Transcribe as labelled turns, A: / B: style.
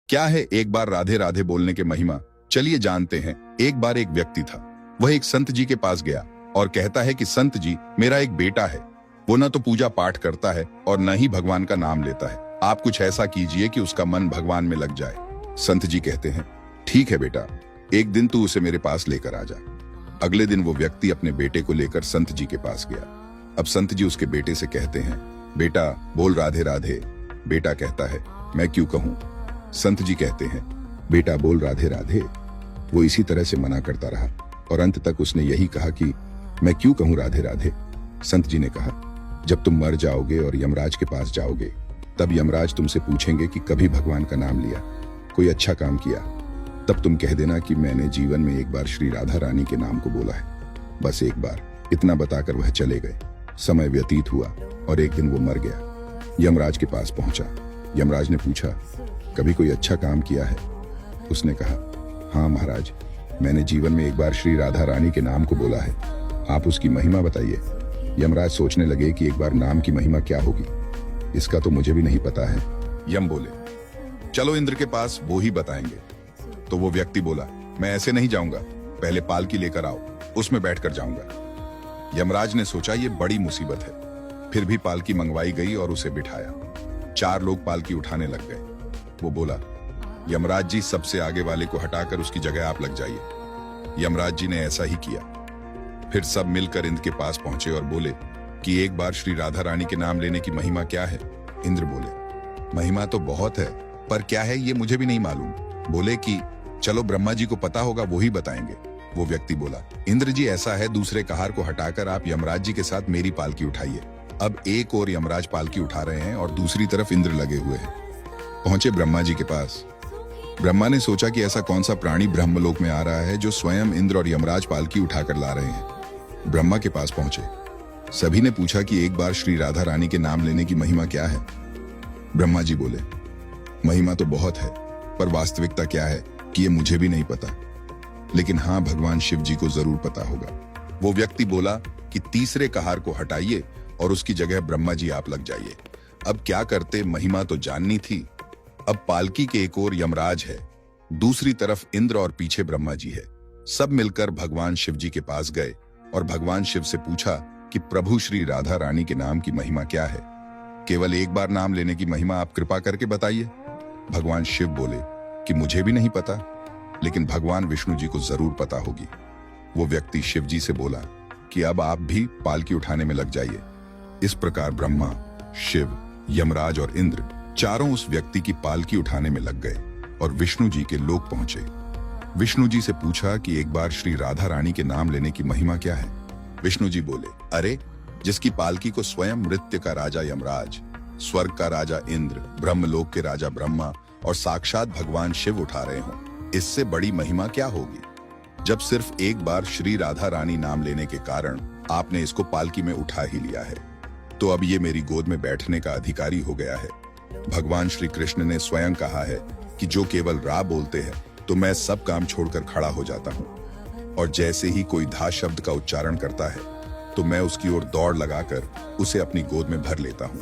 A: क्या है एक बार राधे राधे बोलने के महिमा? चलिए जानते हैं। एक बार एक व्यक्ति था। वह एक संत जी के पास गया और कहता है कि संत जी, मेरा एक बेटा है। वो न तो पूजा पाठ करता है और न ही भगवान का नाम लेता है। आप कुछ ऐसा कीजिए कि उसका मन भगवान में लग जाए। संत जी कहते हैं, ठीक है बेटा, एक दिन तू उसे मेरे पास लेकर आ जा। अगले दिन वो व्यक्ति अपने बेटे को लेकर संत जी के पास गया। अब संत जी उसके बेटे से कहते हैं, बेटा बोल राधे राधे। बेटा कहता है, मैं क्यों कहूं? संत जी कहते हैं, बेटा बोल राधे राधे। वो इसी तरह से मना करता रहा और अंत तक उसने यही कहा कि मैं क्यों कहूं राधे राधे। संत जी ने कहा, जब तुम मर जाओगे और यमराज के पास जाओगे, तब यमराज तुमसे पूछेंगे कि कभी भगवान का नाम लिया, कोई अच्छा काम किया, तब तुम कह देना कि मैंने जीवन में एक बार श्री राधा रानी के नाम को बोला है, बस एक बार। इतना बताकर वह चले गए। समय व्यतीत हुआ और एक दिन वो मर गया। यमराज के पास पहुंचा। यमराज ने पूछा, कभी कोई अच्छा काम किया है? उसने कहा, हाँ महाराज, मैंने जीवन में एक बार श्री राधा रानी के नाम को बोला है। आप उसकी महिमा बताइए। यमराज सोचने लगे कि एक बार नाम की महिमा क्या होगी, इसका तो मुझे भी नहीं पता है। यम बोले, चलो इंद्र के पास, वो ही बताएंगे। तो वो व्यक्ति बोला, मैं ऐसे नहीं जाऊंगा, पहले पालकी लेकर आओ, उसमें बैठकर जाऊंगा। यमराज ने सोचा ये बड़ी मुसीबत है। फिर भी पालकी मंगवाई गई और उसे बिठाया। 4 लोग पालकी उठाने लग गए। वो बोला, यमराज जी, सबसे आगे वाले को हटाकर उसकी जगह आप लग जाइए। यमराज जी ने ऐसा ही किया। फिर सब मिलकर इंद्र के पास पहुंचे और बोले कि एक बार श्री राधा रानी के नाम लेने की महिमा क्या है? इंद्र बोले, महिमा तो बहुत है, पर क्या है ये मुझे भी नहीं मालूम। बोले कि चलो ब्रह्मा जी को पता होगा, वो ही बताएंगे। वो व्यक्ति बोला, इंद्र जी ऐसा है, दूसरे कहार को हटाकर आप यमराज जी के साथ मेरी पालकी उठाइए। अब एक और यमराज पालकी उठा रहे हैं और दूसरी तरफ इंद्र लगे हुए हैं। पहुंचे ब्रह्मा जी के पास। ब्रह्मा ने सोचा कि ऐसा कौन सा प्राणी ब्रह्मलोक में आ रहा है जो स्वयं इंद्र और यमराज पालकी उठाकर ला रहे हैं। ब्रह्मा के पास पहुंचे। सभी ने पूछा कि एक बार श्री राधा रानी के नाम लेने की महिमा क्या है? ब्रह्मा जी बोले, महिमा तो बहुत है, पर वास्तविकता क्या है कि ये मुझे भी नहीं पता, लेकिन हाँ, भगवान शिव जी को जरूर पता होगा। वो व्यक्ति बोला कि तीसरे कहार को हटाइए और उसकी जगह ब्रह्मा जी आप लग जाइए। अब क्या करते, महिमा तो जाननी थी। अब पालकी के एक ओर यमराज है, दूसरी तरफ इंद्र और पीछे ब्रह्मा जी है। सब मिलकर भगवान शिव जी के पास गए और भगवान शिव से पूछा कि प्रभु श्री राधा रानी के नाम की महिमा क्या है? केवल एक बार नाम लेने की महिमा आप कृपा करके बताइए। भगवान शिव बोले कि मुझे भी नहीं पता, लेकिन भगवान विष्णु जी को जरूर पता होगी। वो व्यक्ति शिव जी से बोला कि अब आप भी पालकी उठाने में लग जाइए। इस प्रकार ब्रह्मा, शिव, यमराज और इंद्र चारों उस व्यक्ति की पालकी उठाने में लग गए और विष्णु जी के लोक पहुंचे। विष्णु जी से पूछा कि एक बार श्री राधा रानी के नाम लेने की महिमा क्या है? विष्णु जी बोले, अरे, जिसकी पालकी को स्वयं मृत्यु का राजा यमराज, स्वर्ग का राजा इंद्र, ब्रह्मलोक के राजा ब्रह्मा और साक्षात भगवान शिव उठा रहे हों, इससे बड़ी महिमा क्या होगी? जब सिर्फ एक बार श्री राधा रानी नाम लेने के कारण आपने इसको पालकी में उठा ही लिया है, तो अब ये मेरी गोद में बैठने का अधिकारी हो गया है। भगवान श्री कृष्ण ने स्वयं कहा है कि जो केवल रा बोलते हैं तो मैं सब काम छोड़कर खड़ा हो जाता हूँ, और जैसे ही कोई धा शब्द का उच्चारण करता है तो मैं उसकी ओर दौड़ लगाकर उसे अपनी गोद में भर लेता हूँ।